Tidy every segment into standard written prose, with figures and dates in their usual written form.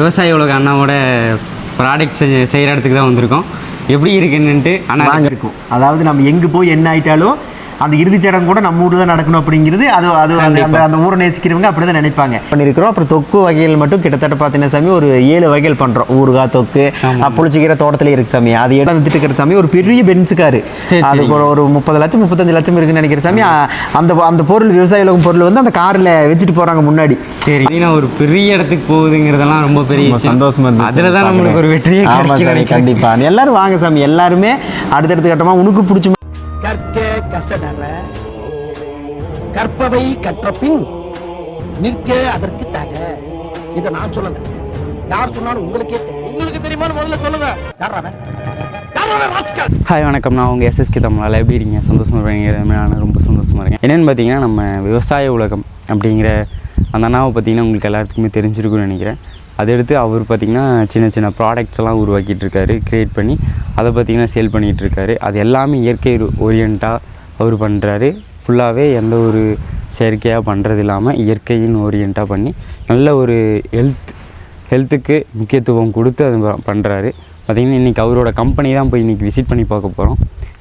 விவசாய உலக அண்ணாவோட ப்ராடக்ட் செய்கிற இடத்துக்கு தான் வந்திருக்கோம். எப்படி இருக்குன்னுட்டு அண்ணா இருக்கும். அதாவது நம்ம எங்கே போய் என்ன ஆயிட்டாலும் அந்த இறுதிச்சடங்கு கூட நம்ம ஊரில் தான் நடக்கணும் அப்படிங்கிறது அது அந்த ஊரை நேசிக்கிறவங்க அப்படி தான் நினைப்பாங்க. பண்ணியிருக்கிறோம். அப்புறம் தொக்கு வகைகள் மட்டும் கிட்டத்தட்ட பார்த்தீங்கன்னா சாமி ஒரு 7 வகைகள் பண்ணுறோம். ஊறுகாய் தொக்கு புளிச்சிக்கிற தோட்டத்தில் இருக்கு சாமி. அது இடம் வித்துட்டு இருக்கிற சாமி ஒரு பெரிய பென்ஸ் காரு, அது ஒரு 30 லட்சம் 35 லட்சம் இருக்குன்னு நினைக்கிற சாமி. அந்த பொருள் விவசாய உலகம் பொருள் வந்து அந்த காரில் வச்சுட்டு போகிறாங்க முன்னாடி. சரி, ஒரு பெரிய இடத்துக்கு போகுதுங்கிறதெல்லாம் ரொம்ப பெரிய சந்தோஷமா இருந்துச்சு. அதில் தான் நம்மளுக்கு ஒரு வெற்றியே கிடைக்கும். கண்டிப்பாக எல்லாரும் வாங்க சாமி. எல்லாருமே அடுத்தடுத்த கட்டமாக உனக்கு பிடிச்ச கற்க கசடற கற்பவை கற்றபின் நிற்க அதற்கு தக. இதை நான் சொல்லல, யார் சொன்னாலும் உங்களுக்கே தெரியும். உங்களுக்கு தெரியுமா முதல்ல சொல்லுங்க. ஹாய் வணக்கம், நான் உங்கள் எஸ்எஸ்கே தமிழ். எப்படி இருக்கீங்க? சந்தோஷமாக இருக்கீங்க? நான் ரொம்ப சந்தோஷமாக இருக்கேன். என்னென்னு பார்த்தீங்கன்னா, நம்ம விவசாய உலகம் அப்படிங்கிற அந்த அண்ணாவை பார்த்தீங்கன்னா உங்களுக்கு எல்லாத்துக்குமே தெரிஞ்சிருக்குன்னு நினைக்கிறேன். அதை எடுத்து அவர் பார்த்திங்கன்னா சின்ன சின்ன ப்ராடக்ட்ஸ் எல்லாம் உருவாக்கிட்டு இருக்காரு, க்ரியேட் பண்ணி அதை பார்த்திங்கன்னா சேல் பண்ணிகிட்ருக்காரு. அது எல்லாமே இயற்கை ஓரியண்ட்டாக அவர் பண்ணுறாரு. ஃபுல்லாகவே எந்த ஒரு செயற்கையாக பண்ணுறது இல்லாமல் இயற்கையின் ஓரியண்ட்டாக பண்ணி நல்ல ஒரு ஹெல்த்துக்கு முக்கியத்துவம் கொடுத்து அது பண்ணுறாரு. பார்த்திங்கன்னா இன்றைக்கி அவரோட கம்பெனி தான் போய் இன்றைக்கி விசிட் பண்ணி பார்க்க போகிறோம்.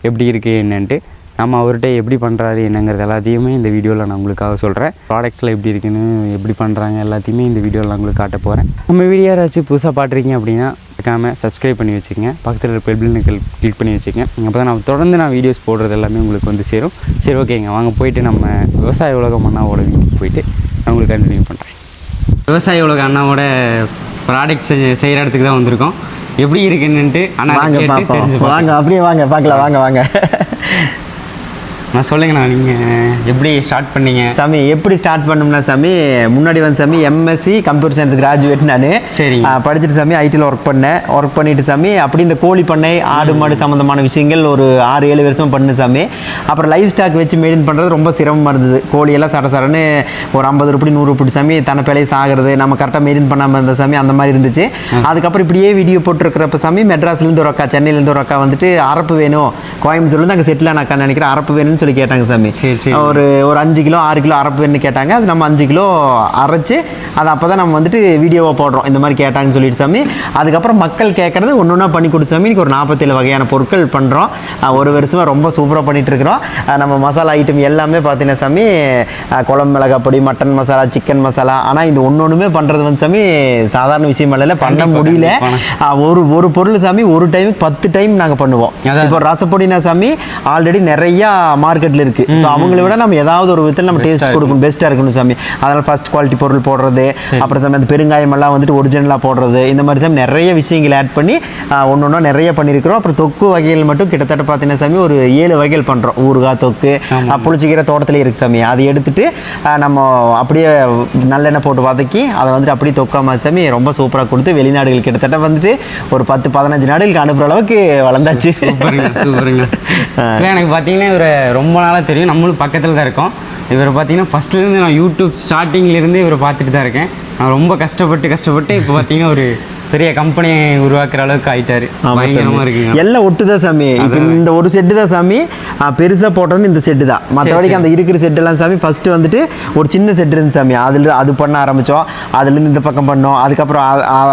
எப்படி இருக்குது என்னன்ட்டு, நம்ம அவர்கிட்ட எப்படி பண்ணுறாரு என்னங்கிறது எல்லாத்தையுமே இந்த வீடியோவில் நான் உங்களுக்காக சொல்கிறேன். ப்ராடக்ட்ஸில் எப்படி இருக்குன்னு, எப்படி பண்ணுறாங்க எல்லாத்தையுமே இந்த வீடியோவில் நான் உங்களுக்கு காட்ட போகிறேன். நம்ம வீடியோ யாராச்சும் புதுசாக பார்த்துருக்கீங்க அப்படின்னா மறக்காமல் சப்ஸ்கிரைப் பண்ணி வச்சுக்கோங்க. பக்கத்தில் இருக்க பெல் பட்டனை கிளிக் பண்ணி வச்சுக்கோங்க. அப்போ தான் நான் தொடர்ந்து வீடியோஸ் போடுறது எல்லாமே உங்களுக்கு வந்து சேரும். சரி, ஓகேங்க, வாங்க போயிட்டு நம்ம விவசாய உலகம் அண்ணாவோட வீட்டுக்கு போயிட்டு நான் உங்களுக்கு கண்டினியூ பண்ணுறேன். விவசாய உலக அண்ணாவோட ப்ராடக்ட் செய்கிற இடத்துக்கு தான் வந்திருக்கோம். எப்படி இருக்குன்னுட்டு அண்ணா தெரிஞ்சு வாங்க. அப்படியே வாங்க, பார்க்கலாம். வாங்க நான் சொல்லுங்கண்ணா, நீங்கள் எப்படி ஸ்டார்ட் பண்ணீங்க சாமி? எப்படி ஸ்டார்ட் பண்ணோம்னா சாமி, முன்னாடி வந்து சாமி எம்எஸ்சி கம்ப்யூட்டர் சயின்ஸ் கிராஜுவேட். நான் சரி படிச்சுட்டு சாமி ஐடியில் ஒர்க் பண்ணிட்டு சாமி அப்படி இந்த கோழி பண்ணை ஆடு மாடு சம்மந்தமான விஷயங்கள் ஒரு 6-7 வருஷம் பண்ணு சாமி. அப்புறம் லைஃப் ஸ்டாக் வச்சு மெயின்டைன் பண்ணுறது ரொம்ப சிரமமாக இருந்தது. கோழியெல்லாம் சடன்னு ஒரு 50 ரூபாய் 100 ரூபாய் சாமி தன்னை பிழையை சாகிறது, நம்ம கரெக்டாக மெயின்டைன் பண்ணாமல் இருந்த சாமி அந்த மாதிரி இருந்துச்சு. அதுக்கப்புறம் இப்படியே வீடியோ போட்டுருக்கிறப்ப சாமி மெட்ராஸ்லேருந்து ஒரு அக்கா, சென்னையிலேருந்து ஒரு அக்கா வந்துட்டு அரப்பு வேணும், கோயம்புத்தூர்லேருந்து அங்கே செட்டில் ஆன அக்கா நினைக்கிறேன், அரப்பு வேணும்னு சொல்லி கேட்டாங்க சாமி. ஒரு 5 கிலோ 6 கிலோ அரப்பு வேணும்னு கேட்டாங்க. அது நம்ம 5 கிலோ அரைச்சு அதை அப்போ தான் நம்ம வந்துட்டு வீடியோவாக போடுறோம். இந்த மாதிரி கேட்டாங்கன்னு சொல்லிட்டு சாமி. அதுக்கப்புறம் மக்கள் கேட்குறது ஒன்று ஒன்றா பண்ணி கொடுத்து சாமி ஒரு 47 வகையான பொருட்கள் பண்ணுறோம். ஒரு வருஷமாக ரொம்ப சூப்பராக பண்ணிகிட்டு இருக்கிறோம். நம்ம மசாலா ஐட்டம் எல்லாமே பார்த்தீங்கன்னா சாமி குழம்பு மிளகாய் பொடி, மட்டன் மசாலா, சிக்கன் மசாலா. ஆனால் இந்த ஒன்றுமே பண்ணுறது வந்து சாமி சாதாரண விஷயம் இல்லை, பண்ண முடியல. ஒரு பொருள் சாமி ஒரு டைமுக்கு 10 டைம் நாங்கள் பண்ணுவோம். இப்போ ரசப்பொடினா சாமி ஆல்ரெடி நிறையா மார்க்கெட்டில் இருக்குது. ஸோ அவங்கள விட நம்ம ஏதாவது ஒரு விதத்தில் நம்ம டேஸ்ட் கொடுக்கணும், பெஸ்ட்டாக இருக்கணும் சாமி. அதனால் ஃபர்ஸ்ட் குவாலிட்டி பொருள் போடுறது, அப்புறம் சாமி அந்த பெருங்காயம் எல்லாம் வந்துட்டு ஒரிஜினலாக போடுறது, இந்த மாதிரி சாமி நிறைய விஷயங்கள் ஆட் பண்ணி ஒன்று நிறைய பண்ணியிருக்கிறோம். அப்புறம் தொக்கு வகைகள் மட்டும் கிட்டத்தட்ட பார்த்தீங்கன்னா சாமி ஒரு 7 வகைகள் பண்ணுறோம். ஊறுகாய் தொக்கு புளிச்சிக்கிற தோட்டத்தில் இருக்குது சாமி. அதை எடுத்துட்டு நம்ம அப்படியே நல்லெண்ணெய் போட்டு வதக்கி அதை வந்துட்டு அப்படியே தொக்காம சாமி ரொம்ப சூப்பராக கொடுத்து வெளிநாடுகள் கிட்டத்தட்ட வந்துட்டு ஒரு 10-15 நாடுகளுக்கு அனுப்புகிற அளவுக்கு வளர்ந்தாச்சு. சூப்பருங்க. எனக்கு பார்த்தீங்கன்னா இவரை ரொம்ப நாளாக தெரியும், நம்மளும் பக்கத்தில் தான் இருக்கோம். இவரை பார்த்தீங்கன்னா ஃபஸ்ட்லேருந்து நான் யூடியூப் ஸ்டார்டிங்லேருந்து இவரை பார்த்துட்டு தான் இருக்கேன். நான் ரொம்ப கஷ்டப்பட்டு இப்போ பார்த்தீங்கன்னா ஒரு பெரிய கம்பெனியை உருவாக்குற அளவுக்கு ஆயிட்டாரு. பயங்கரமாக இருக்குங்க. எல்லாம் ஒட்டுதான் சாமி. இப்போ இந்த ஒரு செட்டு தான் சாமி பெருசாக போட்டது இந்த செட்டு தான். மற்றபடிக்கு அந்த இருக்கிற செட்டுலாம் சாமி ஃபஸ்ட்டு வந்துட்டு ஒரு சின்ன செட்டு இருந்து சாமி. அது பண்ண ஆரம்பித்தோம். அதுலேருந்து இந்த பக்கம் பண்ணோம். அதுக்கப்புறம்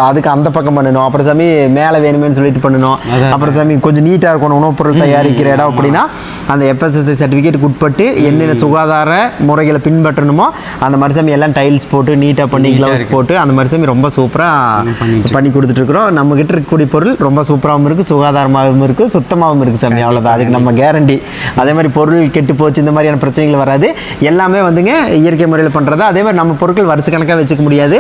அதுக்கு அந்த பக்கம் பண்ணணும். அப்புறம் சாமி மேலே வேணுமேனு சொல்லிட்டு பண்ணணும். அப்புறம் சாமி கொஞ்சம் நீட்டாக இருக்கணும் உணவுப் பொருள் தயாரிக்கிற இடம் அப்படின்னா அந்த FSSAI சர்டிஃபிகேட்டுக்கு உட்பட்டு என்னென்ன சுகாதார முறைகளை பின்பற்றணுமோ அந்த மாதிரி சாமி எல்லாம் டைல்ஸ் போட்டு நீட்டாக பண்ணி க்ளவுஸ் போட்டு அந்த மாதிரி சாமி ரொம்ப சூப்பராக பண்ணி கொடுத்துட்ருக்குறோம். நம்ம கிட்ட இருக்கக்கூடிய பொருள் ரொம்ப சூப்பராகவும் இருக்குது, சுகாதாரமாகவும் இருக்குது, சுத்தமாகவும் இருக்குது சாமி. அவ்வளோதான், அதுக்கு நம்ம கேரண்டி. அதே மாதிரி பொருள் கெட்டு போச்சு இந்த மாதிரியான பிரச்சனைகள் வராது. எல்லாமே வந்துங்க இயற்கை முறையில் பண்ணுறது. அதே மாதிரி நம்ம பொருட்கள் வருஷக்கணக்காக வச்சுக்க முடியாது.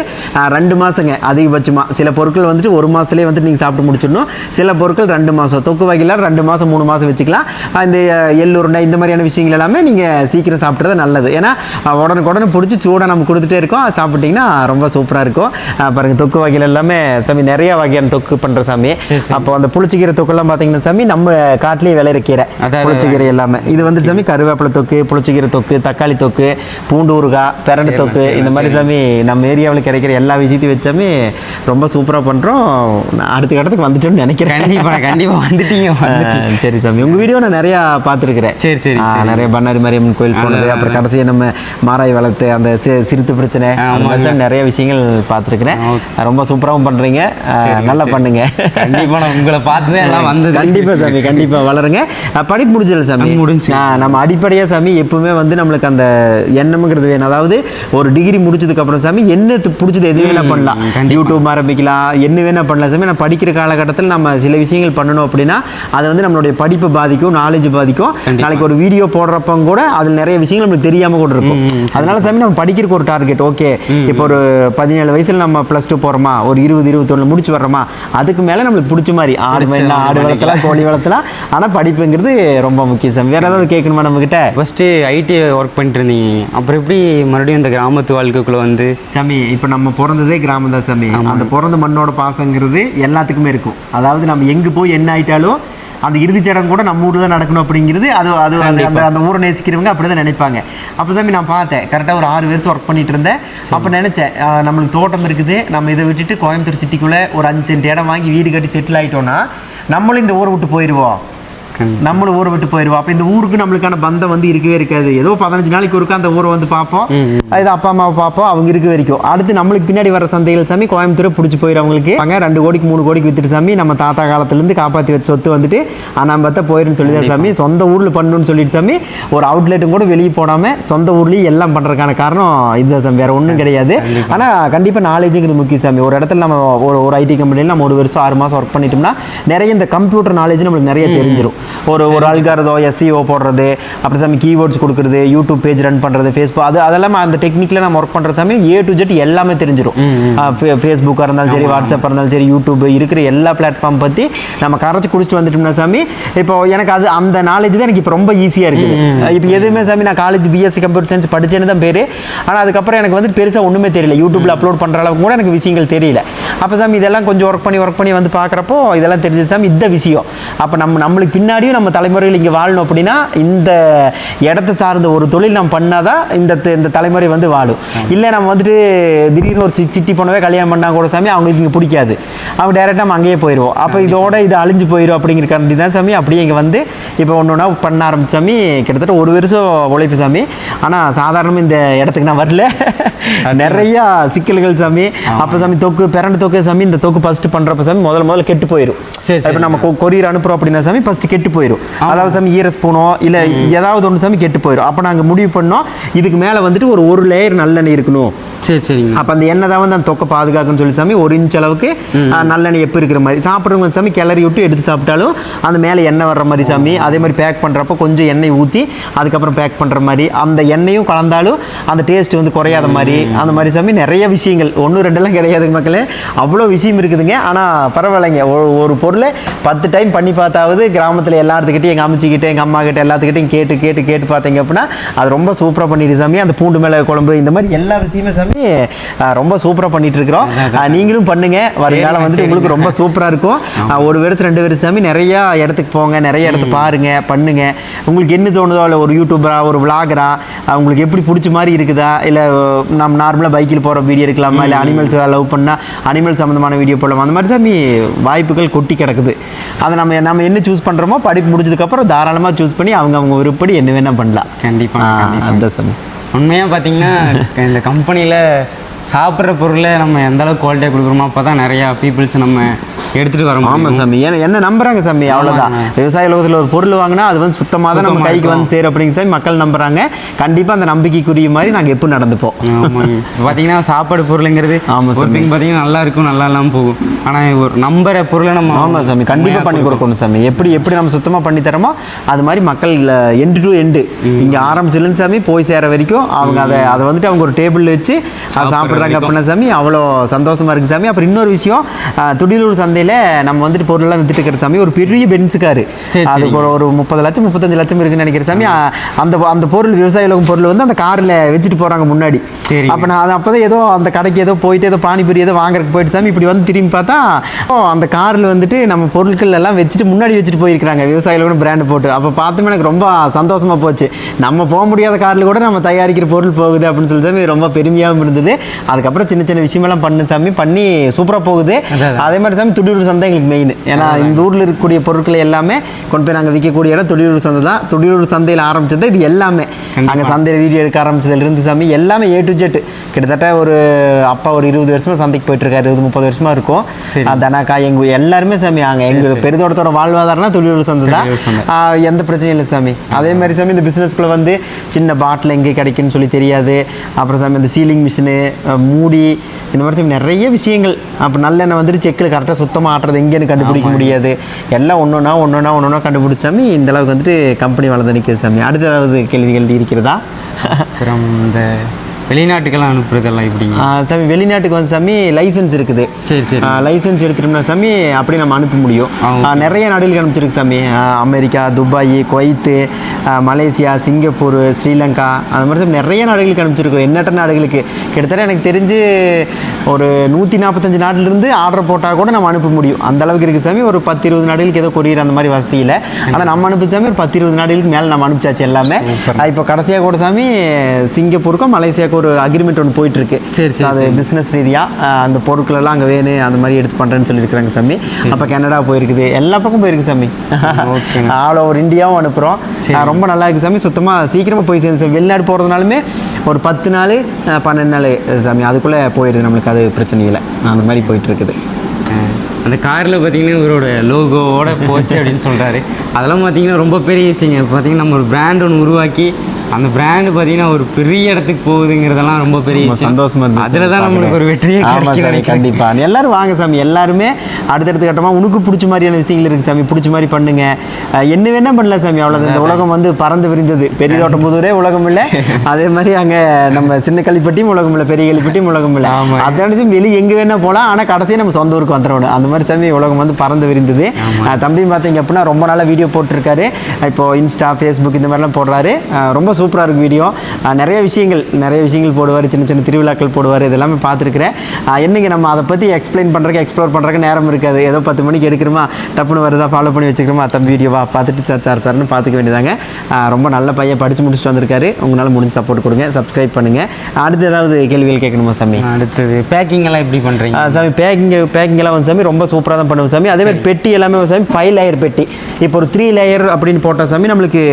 2 மாதங்க அதிகபட்சமாக. சில பொருட்கள் வந்துட்டு 1 மாதத்துலேயே வந்துட்டு நீங்கள் சாப்பிட்டு முடிச்சிடணும். சில பொருட்கள் 2 மாதம். தொக்கு வகையில் 2 மாதம் 3 மாதம் வச்சுக்கலாம். இந்த எள்ளுருண்டை இந்த மாதிரியான விஷயங்கள் எல்லாமே நீங்கள் சீக்கிரம் சாப்பிட்றது நல்லது. ஏன்னா உடனுக்குடனே பிடிச்சி சூடாக நம்ம கொடுத்துட்டே இருக்கோம். சாப்பிட்டிங்கன்னா ரொம்ப சூப்பராக இருக்கும். பாருங்கள் தொக்கு வகையில் எல்லாமே சாமி நிறைய வகையான தொக்கு பண்ணுற சாமி. அப்போ அந்த புளிச்சக்கீரை தொக்கெல்லாம் பார்த்தீங்கன்னா சாமி நம்ம காட்டிலேயே விளையிற கீரை புளிச்சக்கீரை எல்லாமே. இது வந்து சாமி கருவேப்பிலை தொக்கு, புளிச்சக்கீரை தொக்கு, தக்காளி தொக்கு, பூண்டு ஊறுகாய், பிரண்டை தொக்கு, இந்த மாதிரி சாமி நம்ம ஏரியாவில் கிடைக்கிற எல்லா விஷயத்தையும் வச்சாமே ரொம்ப சூப்பராக பண்ணுறோம். அடுத்த கட்டத்துக்கு வந்துட்டோம்னு நினைக்கிறேன். கண்டிப்பாக வந்துட்டீங்க. சரி சாமி, உங்கள் வீடியோ நான் நிறையா பார்த்துருக்குறேன். சரி நிறைய பண்ணாரி மாரியம்மன் கோயில் போனது, அப்புறம் கடைசியாக நம்ம மாராய் வளர்த்து அந்த சிறுத்து பிரச்சனை, அந்த மாதிரி நிறைய விஷயங்கள் பார்த்துருக்குறேன். ரொம்ப சூப்பராகவும் பண்ணுறீங்க, நல்லா பண்ணுங்க. கண்டிப்பாக நான் உங்களை பார்த்து எல்லாம் வந்து கண்டிப்பாக சாமி, கண்டிப்பாக வளருங்க. படிப்பு முடிஞ்சல சாமி, முடிஞ்சு நம்ம அடிப்படையாக சாமி எப்பவுமே வந்து நம்மளுக்கு அந்த எண்ணம்ங்கிறது வேணும். அதாவது ஒரு டிகிரி முடிச்சதுக்கப்புறம் சாமி என்ன பிடிச்சது எது வேணா பண்ணலாம், யூடியூப் ஆரம்பிக்கலாம், என்ன வேணா பண்ணலாம் சாமி. நான் படிக்கிற காலகட்டத்தில் நம்ம சில விஷயங்கள் பண்ணணும் அப்படின்னா அது வந்து நம்மளுடைய படிப்பு பாதிக்கும், நாலேஜ் பாதிக்கும். நாளைக்கு ஒரு வீடியோ போடுறப்ப கூட அதில் நிறைய விஷயங்கள் நம்மளுக்கு தெரியாமல் கூட இருக்கும். அதனால சாமி நம்ம படிக்கிறதுக்கு ஒரு டார்கெட். ஓகே, இப்போ ஒரு 17 வயசுல நம்ம +2 போகிறோமா, ஒரு 20-21 முடிச்சு வர்றோமா, அதுக்கு மேலே நம்மளுக்கு பிடிச்ச மாதிரி ஆடு வளர்த்தலாம், கோழி வளர்த்தலாம். ஆனால் படிப்புங்கிறது ரொம்ப முக்கியம் சாமி. வேறு ஏதாவது கேட்கணுமா நம்மக்கிட்ட? ஃபஸ்ட்டு ஐடி ஒர்க் பண்ணிட்டு இருந்தீங்க, அப்புறம் எப்படி மறுபடியும் இந்த கிராமத்து வாழ்க்கைக்குள்ளே வந்து? சாமி இப்போ நம்ம பிறந்ததே கிராமம் தான் சாமி. அந்த பிறந்த மண்ணோட பாசங்கிறது எல்லாத்துக்குமே இருக்கும். அதாவது நம்ம எங்கே போய் என்ன ஆயிட்டாலும் அந்த இறுதிச் சடங்கு கூட நம்ம ஊரில் தான் நடக்கணும் அப்படிங்கிறது அது அந்த ஊரை நேசிக்கிறவங்க அப்படி தான் நினைப்பாங்க. அப்போ சாமி நான் பார்த்தேன், கரெக்டாக ஒரு 6 வருஷம் ஒர்க் பண்ணிட்டு இருந்தேன். அப்போ நினச்சேன், நம்மளுக்கு தோட்டம் இருக்குது, நம்ம இதை விட்டுட்டு கோயம்புத்தூர் சிட்டிக்குள்ளே ஒரு 5 சென்ட் இடம் வாங்கி வீடு கட்டி செட்டில் ஆகிட்டோன்னா நம்மளும் இந்த ஊரை விட்டு போயிடுவோம். நம்மளும் ஊரை விட்டு போயிடுவோம். அப்போ இந்த ஊருக்கு நம்மளுக்கான பந்தம் வந்து இருக்கவே இருக்காது. ஏதோ 15 நாளைக்கு ஒருக்கா அந்த ஊரை வந்து பார்ப்போம், இது அப்பா அம்மாவை பார்ப்போம், அவங்க இருக்க வரைக்கும். அடுத்து நம்மளுக்கு பின்னாடி வர சந்தைகள் சாமி கோயம்புத்தூரை பிடிச்சி போயிடும். அவங்களுக்கு அங்கே 2 கோடிக்கு 3 கோடிக்கு வித்துட்டு சாமி நம்ம தாத்தா காலத்துலேருந்து காப்பாற்றி வச்ச சொத்து வந்துட்டு நம்ம பார்த்தா போயிருன்னு சொல்லி தான் சாமி சொந்த ஊரில் பண்ணணும்னு சொல்லிட்டு சாமி ஒரு அவுட்லெட்டும் கூட வெளியே போடாமல் சொந்த ஊர்லேயும் எல்லாம் பண்ணுறதுக்கான காரணம் இதுதான் சாமி, வேறு ஒன்றும் கிடையாது. ஆனால் கண்டிப்பாக நாலேஜுங்கிறது முக்கியம் சாமி. ஒரு இடத்துல நம்ம ஒரு ஐடி கம்பெனியில் நம்ம 1 வருஷம் 6 மாதம் ஒர்க் பண்ணிட்டோம்னா நிறைய இந்த கம்ப்யூட்டர் நாலேஜ் நம்மளுக்கு நிறைய தெரிஞ்சிடும். ஒரு அல்காரதோ SEO போடுறது, அப்புறம் சாமி கீவேர்ட்ஸ் கொடுக்குறது, யூடியூப் பேஜ் ரன் பண்ணுறது, ஃபேஸ்புக், அதெல்லாம் அந்த டெக்னிக்கில் நம்ம ஒர்க் பண்ணுற சாமி A to Z எல்லாமே தெரிஞ்சிடும். ஃபேஸ்புக்காக இருந்தாலும் சரி, வாட்ஸ்அப்பாக இருந்தாலும் சரி, யூடியூப் இருக்கிற எல்லா பிளாட்ஃபார்ம் பற்றி நம்ம கரைச்சி குடிச்சிட்டு வந்துட்டோம்னா சாமி இப்போ எனக்கு அந்த நாலேஜ் தான் எனக்கு இப்போ ரொம்ப ஈஸியாக இருக்குது. இப்போ எதுவுமே சாமி நான் காலேஜ் BSc கம்ப்யூட்டர் சயின்ஸ் படித்தேன்னு தான் பேர். ஆனால் அதுக்கப்புறம் எனக்கு வந்து பெருசாக ஒன்றுமே தெரியல. யூடியூப்பில் அப்லோட் பண்ணுற அளவுக்கு கூட எனக்கு விஷயங்கள் தெரியல. அப்போ சாமி இதெல்லாம் கொஞ்சம் ஒர்க் பண்ணி வந்து பார்க்குறப்போ இதெல்லாம் தெரிஞ்சு சாமி இந்த விஷயம். அப்போ நம்மளுக்கு பின்னாடியும் நம்ம தலைமுறையில் இங்கே வாழணும் அப்படின்னா இந்த இடத்த சார்ந்த ஒரு தொழில் நம்ம பண்ணாதான் இந்த தலைமுறை வந்து வாழும். இல்லை நம்ம வந்துட்டு திடீர்னு ஒரு சிட்டி போனவே கல்யாணம் பண்ணால் கூட சாமி அவங்களுக்கு இங்கே பிடிக்காது, அவங்க டைரெக்டாக நம்ம அங்கேயே போயிடுவோம். அப்போ இதோட இது அழிஞ்சு போயிடும் அப்படிங்கிற காரணம் தான் சாமி அப்படியே இங்கே வந்து இப்போ ஒன்று பண்ண ஆரம்பிச்சாமி. கிட்டத்தட்ட 1 வருஷம் உழைப்பு சாமி. ஆனால் சாதாரணமாக இந்த இடத்துக்கு நான் வரல, நிறையா சிக்கல்கள் சாமி. அப்போ சாமி பிரண்டை தொக்கு சாமி, இந்த தொக்கு ஃபஸ்ட்டு பண்ணுறப்ப சாமி முதல்ல கெட்டு போயிடும். இப்போ நம்ம கொரியர் அனுப்புகிறோம் அப்படின்னா சாமி ஃபஸ்ட்டு கெட்டு போயிடும். அதாவது சாமி ஈரஸ்பூனோ இல்லை ஏதாவது ஒன்று சாமி கெட்டு போயிடும். அப்போ நாங்கள் முடிவு பண்ணோம் இதுக்கு மேலே வந்துட்டு ஒரு லேயர் நல்லெண்ணெய் இருக்கணும். சரி. அப்போ அந்த எண்ணெய் தான் வந்து அந்த தொக்கை பாதுகாக்குன்னு சொல்லி சாமி 1 இன்ச் அளவுக்கு நல்லெண்ணெய் எப்போ இருக்கிற மாதிரி சாப்பிட்றவங்க சாமி கிளறி விட்டு எடுத்து சாப்பிட்டாலும் அந்த மேலே எண்ணெய் வர்ற மாதிரி சாமி. அதே மாதிரி பேக் பண்ணுறப்போ கொஞ்சம் எண்ணெய் ஊற்றி அதுக்கப்புறம் பேக் பண்ணுற மாதிரி, அந்த எண்ணெயும் கலந்தாலும் அந்த டேஸ்ட் வந்து குறையாத மாதிரி, அந்த மாதிரி சாமி நிறைய விஷயங்கள் 1-2 கிடையாது மக்களே, அவ்வளோ விஷயம் இருக்குதுங்க. ஆனால் பரவாயில்லைங்க, ஒரு பொருளை 10 டைம் பண்ணி பார்த்தாவது கிராமத்தில் எல்லாத்துக்கிட்டையும் எங்கள் அம்மிச்சிக்கிட்டே எங்கள் அம்மா கிட்ட எல்லாத்துக்கிட்டையும் கேட்டு பார்த்தீங்க அப்படின்னா அது ரொம்ப சூப்பராக பண்ணிட்டு சாமி. அந்த பூண்டு மேலே குழம்பு இந்த மாதிரி எல்லா விஷயமே சாமி ரொம்ப சூப்பராக பண்ணிட்டு இருக்கிறோம். நீங்களும் பண்ணுங்க, வருங்காலம் வந்துட்டு உங்களுக்கு ரொம்ப சூப்பராக இருக்கும். 1 வருஷம் 2 வருஷம் சாமி நிறையா இடத்துக்கு போங்க, நிறைய இடத்த பாருங்க, பண்ணுங்க. உங்களுக்கு என்ன தோணுதோ, இல்லை ஒரு யூடியூபரா ஒரு விளாகரா உங்களுக்கு எப்படி பிடிச்ச மாதிரி இருக்குதா, இல்லை நம்ம நார்மலாக பைக்கில் போகிற வீடியோ இருக்கலாமா, இல்லை அனிமல்ஸ் ஏதாவது லவ் பண்ணால் அனிமல் சம்மந்தமான வீடியோ போடலாம். அந்த மாதிரி சாமி வாய்ப்புகள் கொட்டி கிடக்குது. அதை நம்ம என்ன சூஸ் பண்ணுறோமோ படிப்பு முடிஞ்சதுக்கப்புறம் தாராளமாக சூஸ் பண்ணி அவங்க விருப்பப்படி என்ன வேணால் பண்ணலாம். கண்டிப்பாக அந்த சாமி உண்மையாக பார்த்தீங்கன்னா இந்த கம்பெனியில் சாப்பிட்ற பொருளை நம்ம எந்த அளவுக்கு குவாலிட்டியாக கொடுக்குறோமோ அப்போ தான் நிறையா பீப்புள்ஸ் நம்ம எடுத்துகிட்டு வரோம். ஆமாம் சாமி, என்ன நம்புறாங்க சாமி, அவ்வளோதான். விவசாய உலகத்தில் ஒரு பொருள் வாங்கினா அது வந்து சுத்தமாக தான் நம்ம கைக்கு வந்து சேரும் அப்படிங்க சாமி மக்கள் நம்புறாங்க. கண்டிப்பாக அந்த நம்பிக்கைக்குரிய மாதிரி நாங்கள் எப்போ நடந்துப்போம். பார்த்தீங்கன்னா சாப்பாடு பொருளுங்கிறது ஒருத்தங்க பார்த்தீங்கன்னா நல்லா இருக்கும், நல்லா இல்லாமல் போகும். ஆனால் ஒரு நம்புற பொருளை நம்ம ஆமாம் சாமி கண்டிப்பாக பண்ணி கொடுக்கணும் சாமி. எப்படி நம்ம சுத்தமாக பண்ணி தரோமோ அது மாதிரி மக்கள் எண்டு டு எண்டு இங்கே ஆரம்பிச்சிலன்னு சாமி போய் சேர வரைக்கும் அவங்க அதை வந்துட்டு அவங்க ஒரு டேபிள் வச்சு அதை சாப்பிட்றாங்க அப்படின்னா சாமி அவ்வளோ சந்தோஷமாக இருக்குது சாமி. அப்புறம் இன்னொரு விஷயம், துடியலூர் சந்தையில் கடையில் நம்ம வந்துட்டு பொருளெல்லாம் வித்துட்டு இருக்கிற சாமி ஒரு பெரிய பென்ஸ் காரு, அதுக்கு ஒரு 30 லட்சம் 35 லட்சம் இருக்குன்னு நினைக்கிற சாமி. அந்த பொருள் விவசாய உலகம் பொருள் வந்து அந்த காரில் வச்சுட்டு போகிறாங்க முன்னாடி. அப்போ நான் அப்போதான் ஏதோ அந்த கடைக்கு ஏதோ போயிட்டு ஏதோ பானிபூரி ஏதோ வாங்குறதுக்கு போயிட்டு சாமி இப்படி வந்து திரும்பி பார்த்தா அந்த காரில் வந்துட்டு நம்ம பொருட்கள் எல்லாம் வச்சுட்டு முன்னாடி வச்சுட்டு போயிருக்கிறாங்க விவசாய உலகம் பிராண்டு போட்டு. அப்போ பார்த்துமே எனக்கு ரொம்ப சந்தோஷமாக போச்சு. நம்ம போக முடியாத காரில் கூட நம்ம தயாரிக்கிற பொருள் போகுது அப்படின்னு சொல்லி சாமி ரொம்ப பெருமையாகவும் இருந்தது. அதுக்கப்புறம் சின்ன சின்ன விஷயமெல்லாம் பண்ணு சாமி, பண்ணி சூப்பராக போகுது. அதே மாதிரி சாமி துடியூர் சந்தை எங்களுக்கு மெயின். ஏன்னா இந்த ஊரில் இருக்கக்கூடிய பொருட்களை எல்லாமே கொண்டு போய் நாங்கள் விற்கக்கூடிய இடம் துடியூர் சந்தை தான். துடியூர் சந்தையில் ஆரம்பிச்சது இது எல்லாமே. அங்கே சந்தையில் வீடியோ எடுக்க ஆரம்பிச்சதுலேருந்து சாமி எல்லாமே A to Z. கிட்டத்தட்ட ஒரு அப்பா ஒரு 20 வருஷமாக சந்தைக்கு போயிட்டுருக்காரு, 20-30 வருஷமாக இருக்கும். தனாக்கா எங்கள் எல்லாருமே சாமி அங்கே எங்கள் பெருதோட்டத்தோட வாழ்வாதாரம்னா துடியூர் சந்தை தான். எந்த பிரச்சனையும் இல்லை சாமி. அதே மாதிரி சாமி இந்த பிஸ்னஸ்குள்ளே வந்து சின்ன பாட்டில் எங்கே கிடைக்குன்னு சொல்லி தெரியாது. அப்புறம் சாமி இந்த சீலிங் மிஷினு, மூடி, இந்த மாதிரி சாமி நிறைய விஷயங்கள். அப்போ நல்லெண்ணெய் வந்துட்டு செக்கில் கரெக்டாக சுத்தமாக ஆட்டுறது எங்கேன்னு கண்டுபிடிக்க முடியாது. எல்லாம் ஒன்றொன்னா கண்டுபிடிச்சாமி இந்த அளவுக்கு வந்துட்டு கம்பெனி வளர்ந்து நிற்கிது சாமி. அடுத்த ஏதாவது கேள்விகள் இருக்கிறதா? அப்புறம் இந்த வெளிநாட்டுக்கெல்லாம் அனுப்புறதெல்லாம் எப்படிங்க சாமி? வெளிநாட்டுக்கு வந்து சாமி லைசன்ஸ் இருக்குது. சரி. லைசன்ஸ் எடுத்துட்டோம்னா சாமி அப்படி நம்ம அனுப்ப முடியும். நிறைய நாடுகளுக்கு அனுப்பிச்சிருக்கு சாமி. America, Dubai, Kuwait, Malaysia, Singapore, Sri Lanka, அது மாதிரி சாமி நிறைய நாடுகளுக்கு அனுப்பிச்சிருக்கோம். எண்ணற்ற நாடுகளுக்கு. கிட்டத்தட்ட எனக்கு தெரிஞ்சு ஒரு 145 நாட்டிலிருந்து ஆர்டர் போட்டால் கூட நம்ம அனுப்ப முடியும். அந்த அளவுக்கு இருக்குது சாமி. ஒரு 10-20 நாடுகளுக்கு ஏதோ கொரியர் அந்த மாதிரி வசதி இல்லை. ஆனால் நம்ம அனுப்பிச்சாமி ஒரு 10-20 நாடுகளுக்கு மேலே நம்ம அனுப்பிச்சாச்சு எல்லாமே. இப்போ கடைசியாக கூட சாமி சிங்கப்பூருக்கும் மலேசியாவுக்கும் ஒரு அக்ரிமெண்ட் ஒன்று போயிட்டு இருக்கு. அது பிஸ்னஸ் ரீதியாக அந்த பொருட்களெல்லாம் அங்கே வேணும் அந்த மாதிரி எடுத்து பண்ணுறேன்னு சொல்லியிருக்கிறாங்க சாமி. அப்போ கனடா போயிருக்குது, எல்லா பக்கம் போயிருக்கு சாமி. ஆல் ஓவர் இந்தியாவும் அனுப்புகிறோம். ரொம்ப நல்லா இருக்குது சாமி. சுத்தமாக சீக்கிரமாக போய் சேர்ந்து சாமி. வெளிநாடு போகிறதுனாலுமே ஒரு 10 நாள் 12 நாள் சாமி அதுக்குள்ளே போயிடுது நம்மளுக்கு. அது பிரச்சனை இல்லை. அந்த மாதிரி போயிட்டு இருக்குது. அந்த காரில் பார்த்தீங்கன்னா இவரோட லோகோவோட போச்சு அப்படின்னு சொல்கிறாரு. அதெல்லாம் பார்த்தீங்கன்னா ரொம்ப பெரிய விஷயங்க. பார்த்தீங்கன்னா நம்ம ஒரு பிராண்ட் ஒன்று உருவாக்கி அந்த பிராண்டு பார்த்தீங்கன்னா ஒரு பெரிய இடத்துக்கு போகுதுங்கிறதெல்லாம் ரொம்ப பெரிய சந்தோஷமா இருந்துச்சு. அதில் தான் நம்மளுக்கு ஒரு வெற்றியே கிடைக்கும். கண்டிப்பாக எல்லாரும் வாங்க சாமி. எல்லாருமே அடுத்தடுத்த கட்டமாக உனக்கு பிடிச்ச மாதிரியான விஷயங்கள் இருக்குது சாமி. பிடிச்ச மாதிரி பண்ணுங்க. என்ன வேணா பண்ணல சாமி. அவ்வளோதான். இந்த உலகம் வந்து பறந்து விரிந்தது. பெரிய தோட்டம் புதூரே உலகம் இல்லை. அதே மாதிரி அங்கே நம்ம சின்ன கள்ளிப்பட்டியும் உலகம் இல்லை, பெரிய கள்ளிப்பட்டியும் உலகம் இல்லை. அதாச்சும் வெளியே எங்கே வேணா போகலாம். ஆனால் கடைசியாக நம்ம சொந்த ஊருக்கு வந்துடணும். அந்த மாதிரி சாமி உலகம் வந்து பறந்து விரிந்தது. தம்பியும் பார்த்தீங்க அப்படின்னா ரொம்ப நாளாக வீடியோ போட்டிருக்காரு. இப்போ இன்ஸ்டா, ஃபேஸ்புக் இந்த மாதிரிலாம் போடுறாரு. ரொம்ப சூப்பராக இருக்குது வீடியோ. நிறைய விஷயங்கள் போடுவார். சின்ன சின்ன திருவிழாக்கள் போடுவார். இதெல்லாமே பார்த்துருக்குறேன். என்னைக்கு நம்ம அதை பற்றி எக்ஸ்ப்ளோர் பண்ணுறதுக்கு நேரம் இருக்காது. ஏதோ 10 மணிக்கு எடுக்கிறோமா, டப்புன்னு வருதா, ஃபாலோ பண்ணி வச்சுக்கிறோமா, தம்பி வீடியோவா பார்த்துட்டு சார்னு பார்த்துக்க வேண்டியதாங்க. ரொம்ப நல்ல பையன், படித்து முடிச்சுட்டு வந்திருக்காரு. உங்களால் முடிஞ்சு சப்போர்ட் கொடுங்க, சப்ஸ்கிரைப் பண்ணுங்கள். அடுத்து ஏதாவது கேள்விகள் கேட்கணுமா சாமி? அடுத்தது பேக்கிங் எல்லாம் எப்படி பண்ணுறீங்க சாமி? பேக்கிங் எல்லாம் வந்து சாமி ரொம்ப சூப்பராக தான் பண்ணுவோம் சாமி. அதே மாதிரி பெட்டி எல்லாமே சாமி 5 லேயர் பெட்டி. இப்போ ஒரு 3 லேயர் அப்படின்னு போட்டால் சாமி நம்மளுக்கு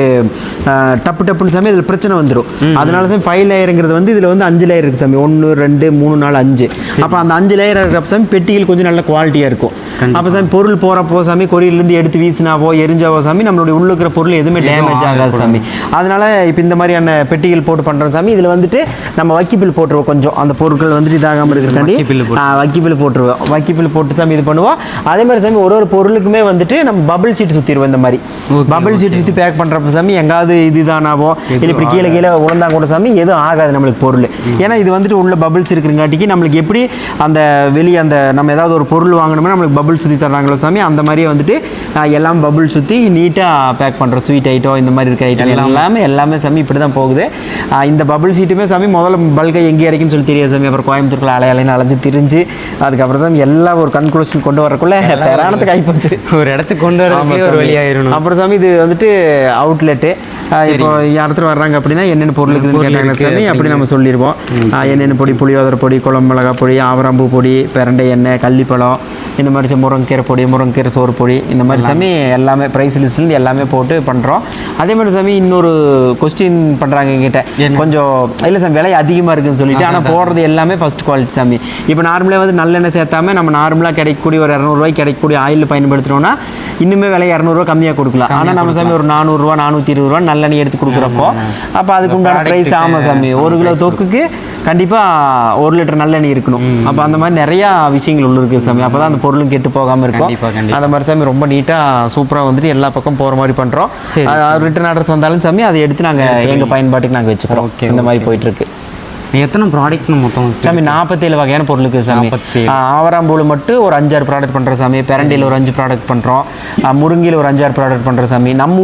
டப்புன்னு சாமி இதில் பிரச்சனை வந்துடும். அதனால சாமி 5 லேயருங்கிறது வந்து இதில் வந்து 5 லேயர் இருக்குது சாமி. 1 2 3 4 5. அப்போ அந்த 5 லேயர் இருக்கிற சாமி பெட்டிகள் கொஞ்சம் நல்ல குவாலிட்டியாக இருக்கும். அப்போ சாமி பொருள் போகிறப்போ சாமி கொரியர்லேருந்து எடுத்து வீசினாவோ எரிஞ்சாவோ சாமி நம்மளுடைய உள்ள இருக்கிற பொருள் எதுவுமே டேமேஜ் ஆகாது சாமி. அதனால இப்போ இந்த மாதிரியான பெட்டிகள் போட்டு பண்ணுறோம் சாமி. இதில் வந்துட்டு நம்ம வக்கிப்பில் போட்டுருவோம். கொஞ்சம் அந்த பொருட்கள் வந்துட்டு இதாகாமல் இருக்கிறக்காண்டி வக்கிப்பில் போட்டுருவோம். வக்கிப்பில் போட்டு சாமி இது பண்ணுவோம். அதே மாதிரி சாமி ஒரு பொருளுக்குமே வந்துட்டு நம்ம பபிள் சீட் சுற்றிடுவோம். இந்த மாதிரி பபிள் சீட் சுற்றி பேக் பண்ணுறப்ப சாமி எங்காவது இதுதானாவோ இல்லை இப்படி கீழே உழந்தா கூட சாமி எதுவும் ஆகாது நம்மளுக்கு பொருள். ஏன்னா இது வந்துட்டு உள்ள பபிள்ஸ் இருக்கிறங்காட்டிக்கு நம்மளுக்கு எப்படி அந்த வெளியே அந்த நம்ம ஏதாவது ஒரு பொருள் வாங்கணும்னா நம்மளுக்கு பபிள் சுற்றி தர்றாங்களோ சாமி அந்த மாதிரியே வந்துட்டு எல்லாம் பபிள் சுற்றி நீட்டாக பேக் பண்ணுறோம். ஸ்வீட் ஐட்டம் இந்த மாதிரி இருக்க ஐட்டம் எல்லாமே சாமி இப்படி தான் போகுது. இந்த பபிள் சீட்டுமே சாமி முதல்ல பல்கை எங்கே கிடைக்குன்னு சொல்லி தெரியாது சாமி. அப்புறம் கோயம்புத்தூர்ல அலைன்னு அலைஞ்சு திரிஞ்சு அதுக்கப்புறம் சாமி எல்லாம் ஒரு கன்க்ளூஷன் கொண்டு வரக்குள்ள பேரானத்துக்கு ஆகிப்போச்சு. ஒரு இடத்துக்கு கொண்டு வர ஒரு வழியாயிரும். அப்புறம் சாமி இது வந்துட்டு அவுட்லெட்டு. இப்போ யாரத்துல வர்றாங்க அப்படின்னா என்னென்ன பொருள் இருக்குதுன்னு கேட்டாங்க சாமி. அப்படி நம்ம சொல்லிடுவோம். என்னென்ன பொடி, புளியோதரை பொடி, குழம்பு மிளகா பொடி, ஆவராம்பூ பொடி, பிரண்டை எண்ணெய், கள்ளிப்பழம், இந்த மாதிரி முருங்கீரை பொடி, முருங்கீரை சோறு பொடி, இந்த மாதிரி சாமி எல்லாமே ப்ரைஸ் லிஸ்ட்லேருந்து எல்லாமே போட்டு பண்ணுறோம். அதே மாதிரி சாமி இன்னொரு கொஸ்டின் பண்ணுறாங்க எங்கிட்ட, கொஞ்சம் இல்லை சாமி விலை அதிகமாக இருக்குதுன்னு சொல்லிட்டு. ஆனால் போடுறது எல்லாமே ஃபஸ்ட் குவாலிட்டி சாமி. இப்போ நார்மலாக வந்து நல்லெண்ணெய் சேர்த்தாமல் நம்ம நார்மலாக கிடைக்கக்கூடிய ஒரு 200 ரூபாய்க்கு கிடைக்கக்கூடிய ஆயில் பயன்படுத்துகிறோன்னா இன்னுமே விலை 200 ரூபா கம்மியாக கொடுக்கலாம். ஆனால் நம்ம சாமி ஒரு 400 ரூபா 420 ரூபா நல்லெண்ணெய் எடுத்து கொடுக்குறப்போ அப்போ அதுக்கு உண்டான ப்ரைஸ். ஆமாம் சாமி. 1 கிலோ தொக்குக்கு கண்டிப்பாக 1 லிட்டர் நல்லெண்ணெய் இருக்கணும். அப்போ அந்த மாதிரி நிறையா விஷயங்கள் உள்ள இருக்குது சாமி. அப்போ தான் அந்த பொருளும் கெட்டு போகாமல் இருக்கும். அந்த மாதிரி சாமி ரொம்ப நீட்டாக சூப்பராக வந்துட்டு எல்லா பக்கம் போகிற மாதிரி பண்ணுறோம். ரிட்டர்ன் அட்ரஸ் வந்தாலும் சாமி அதை எடுத்து நாங்கள் எங்கள் பயன்பாட்டுக்கு நாங்கள் வச்சுக்கிறோம். இந்த மாதிரி போயிட்டுருக்கு. எத்தனை ப்ராடக்ட் மொத்தம் சாமி 47 வகையான பொருள் இருக்குது சாமி. 47. ஆவராம்பூவில் மட்டும் ஒரு 5-6 ப்ராடக்ட் பண்ணுற சாமி. பெரண்டையில் ஒரு 5 ப்ராடக்ட் பண்ணுறோம். முருங்கையில் ஒரு 5-6 ப்ராடக்ட் பண்ணுற சாமி. நம்ம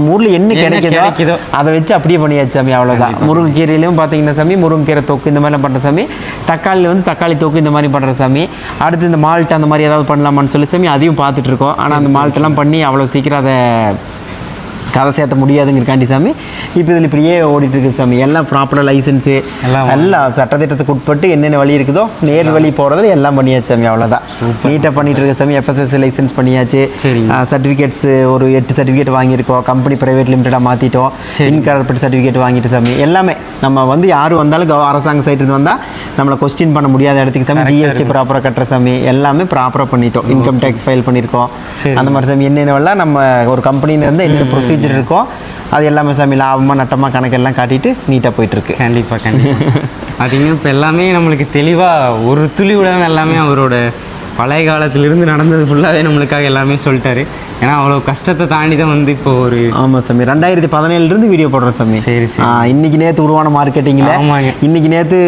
ஊரில் என்ன கிடைக்குதோ அதை வச்சு அப்படியே பண்ணியாச்சு சாமி, அவ்வளோதான். முருங்கைக்கீரையிலையும் பார்த்தீங்கன்னா சாமி முருங்கைக்கீரை தொக்கு இந்த மாதிரிலாம் பண்ணுற சாமி. தக்காளியில் வந்து தக்காளி தொக்கு இந்த மாதிரி பண்ணுற சாமி. அடுத்து இந்த மால்ட் அந்த மாதிரி ஏதாவது பண்ணலாமான்னு சொல்லி சாமி அதையும் பார்த்துட்டு இருக்கோம். ஆனால் அந்த மால்ட்டெல்லாம் பண்ணி அவ்வளோ சீக்கிரம் அதை கதை சேர்த்த முடியாதுங்கிறக்காண்டி சாமி இப்போ இதில் இப்படியே ஓடிட்டு இருக்குது சாமி. எல்லாம் ப்ராப்பராக லைசன்ஸு எல்லாம் சட்டத்திட்டத்துக்கு உட்பட்டு என்னென்ன வழி இருக்குதோ நேர் வழி போகிறதுல எல்லாம் பண்ணியாச்சு சாமி, அவ்வளோதான். நீட்டாக பண்ணிட்டு இருக்க சாமி. FSSAI லைசன்ஸ் பண்ணியாச்சு. சர்டிஃபிகேட்ஸ் ஒரு 8 சர்டிஃபிகேட் வாங்கியிருக்கோம். கம்பெனி ப்ரைவேட் லிமிட்டடாக மாற்றிட்டோம். இன்கார்பரேட் சர்டிஃபிகேட் வாங்கிட்டு சாமி. எல்லாமே நம்ம வந்து யார் வந்தாலும் அரசாங்க சைட்டு வந்தால் நம்மளை கொஸ்டின் பண்ண முடியாத இடத்துக்கு சாமி GST ப்ராப்பராக கட்டுற சாமி. எல்லாமே ப்ராப்பராக பண்ணிட்டோம். இன்கம் டேக்ஸ் ஃபைல் பண்ணியிருக்கோம். அந்த மாதிரி சாமி என்னென்னவெல்லாம் நம்ம ஒரு கம்பெனிலேருந்து என்ன ப்ரொசீஜர் இருக்கோ அது எல்லாமே சாமி லாபமாக நட்டமாக கணக்கெல்லாம் காட்டிட்டு நீட்டாக போயிட்டுருக்கு. கண்டிப்பாக பார்த்தீங்கன்னா இப்போ எல்லாமே நம்மளுக்கு தெளிவாக ஒரு துளி விடாமல் எல்லாமே அவரோட பழைய காலத்திலிருந்து நடந்தது ஃபுல்லாகவே நம்மளுக்காக எல்லாமே சொல்லிட்டாரு. ஏன்னா அவ்வளோ கஷ்டத்தை தாண்டி தான் வந்து இப்போ ஒரு ஆமாம் சாமி 2017 வீடியோ போடுறோம் சாமி. சரி சரி. இன்னைக்கு நேற்று உருவான மார்க்கெட்டிங்கில் இன்னைக்கு நேற்று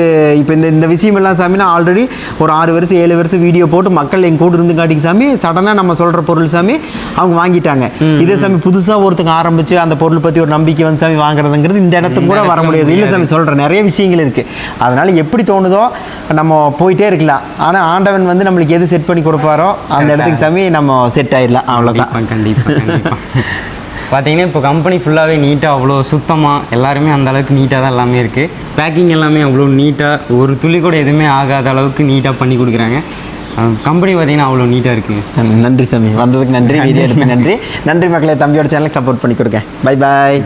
இப்போ இந்த விஷயம் எல்லாம் சாமி நான் ஆல்ரெடி ஒரு 6 வருஷம் 7 வருஷம் வீடியோ போட்டு மக்கள் எங்கள் கூட இருந்து காட்டிக்கு சாமி சடனாக நம்ம சொல்கிற பொருள் சாமி அவங்க வாங்கிட்டாங்க. இதே சாமி புதுசாக ஒருத்தங்க ஆரம்பித்து அந்த பொருள் பற்றி ஒரு நம்பிக்கை வந்து சாமி வாங்குறதுங்கிறது இந்த இடத்துக்கு கூட வர முடியாது. இல்லை சாமி சொல்கிறேன் நிறைய விஷயங்கள் இருக்குது. அதனால் எப்படி தோணுதோ நம்ம போயிட்டே இருக்கலாம். ஆனால் ஆண்டவன் வந்து நம்மளுக்கு எது செட் பண்ணி கொடுப்பாரோ அந்த இடத்துக்கு சாமி நம்ம செட் ஆயிடலாம், அவ்வளோதான். கண்டிப்பாக பார்த்தீங்கன்னா இப்போ கம்பெனி ஃபுல்லாகவே நீட்டாக அவ்வளோ சுத்தமாக எல்லாருமே அந்த அளவுக்கு நீட்டாக தான் எல்லாமே இருக்குது. பேக்கிங் எல்லாமே அவ்வளோ நீட்டாக ஒரு துளி கூட எதுவுமே ஆகாத அளவுக்கு நீட்டாக பண்ணி கொடுக்குறாங்க. கம்பெனி பார்த்தீங்கன்னா அவ்வளோ நீட்டாக இருக்குது. நன்றி சாமி, வந்ததுக்கு நன்றி, வீடியோ எடுத்து நன்றி. நன்றி மக்களே, தம்பியோட சேனலுக்கு சப்போர்ட் பண்ணி கொடுங்க. Bye bye.